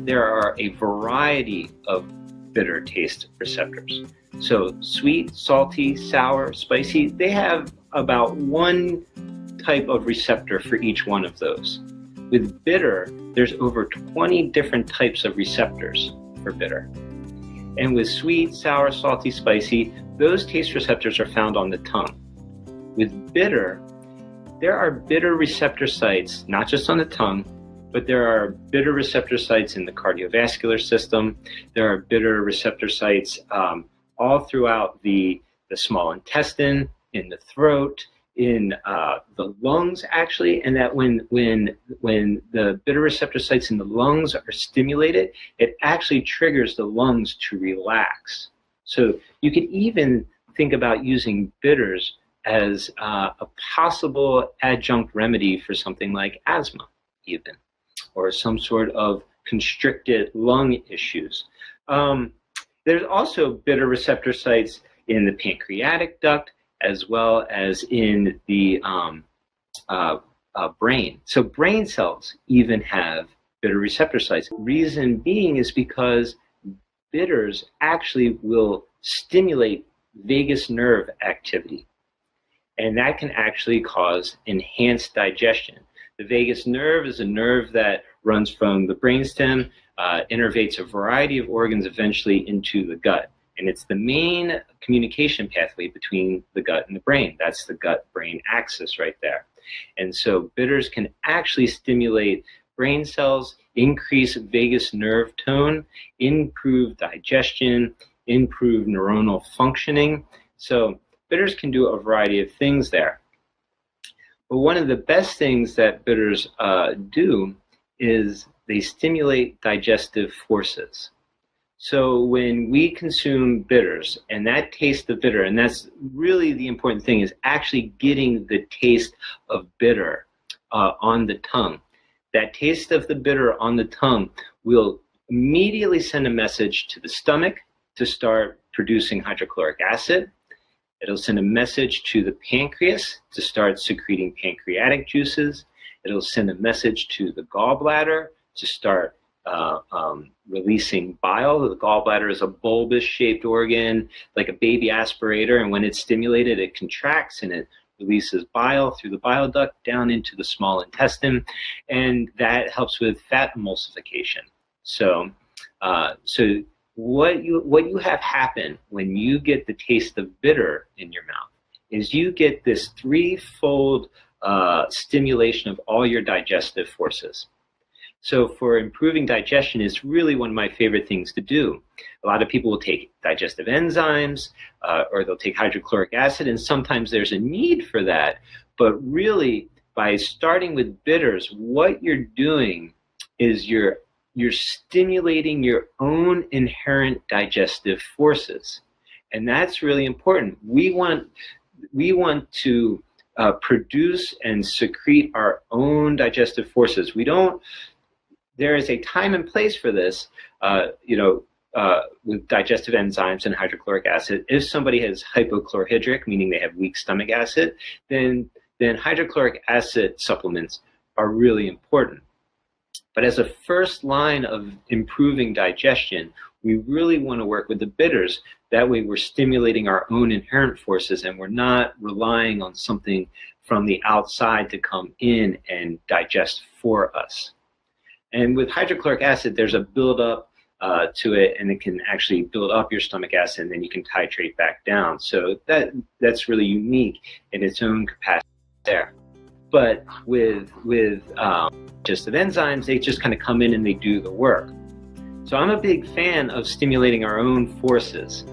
There are a variety of bitter taste receptors. So sweet, salty, sour, spicy, they have about one type of receptor for each one of those. With bitter, there's over 20 different types of receptors for bitter. And with sweet, sour, salty, spicy, those taste receptors are found on the tongue. With bitter, there are bitter receptor sites, not just on the tongue, but there are bitter receptor sites in the cardiovascular system. There are bitter receptor sites all throughout the small intestine, in the throat, in the lungs, actually, and that when the bitter receptor sites in the lungs are stimulated, it actually triggers the lungs to relax. So you could even think about using bitters as a possible adjunct remedy for something like asthma, even, or some sort of constricted lung issues. There's also bitter receptor sites in the pancreatic duct, as well as in the brain. So brain cells even have bitter receptor sites. Reason being is because bitters actually will stimulate vagus nerve activity, and that can actually cause enhanced digestion. The vagus nerve is a nerve that runs from the brainstem, innervates a variety of organs eventually into the gut. And it's the main communication pathway between the gut and the brain. That's the gut-brain axis right there. And so bitters can actually stimulate brain cells, increase vagus nerve tone, improve digestion, improve neuronal functioning. So bitters can do a variety of things there. But one of the best things that bitters do is they stimulate digestive forces. So when we consume bitters, and that taste of bitter, and that's really the important thing, is actually getting the taste of bitter on the tongue. That taste of the bitter on the tongue will immediately send a message to the stomach to start producing hydrochloric acid. It'll send a message to the pancreas to start secreting pancreatic juices. It'll send a message to the gallbladder to start releasing bile. The gallbladder is a bulbous shaped organ, like a baby aspirator, and when it's stimulated, it contracts and it releases bile through the bile duct down into the small intestine, and that helps with fat emulsification. So what you have happen when you get the taste of bitter in your mouth is you get this threefold stimulation of all your digestive forces. So for improving digestion is really one of my favorite things to do. A lot of people will take digestive enzymes or they'll take hydrochloric acid, and sometimes there's a need for that. But really, by starting with bitters, what you're doing is you're stimulating your own inherent digestive forces. And that's really important. We want to produce and secrete our own digestive forces. There is a time and place for this, with digestive enzymes and hydrochloric acid. If somebody has hypochlorhydric, meaning they have weak stomach acid, then hydrochloric acid supplements are really important. But as a first line of improving digestion, we really want to work with the bitters. That way we're stimulating our own inherent forces and we're not relying on something from the outside to come in and digest for us. And with hydrochloric acid, there's a buildup to it, and it can actually build up your stomach acid, and then you can titrate back down. So that's really unique in its own capacity there. But with digestive enzymes, they just kind of come in and they do the work. So I'm a big fan of stimulating our own forces.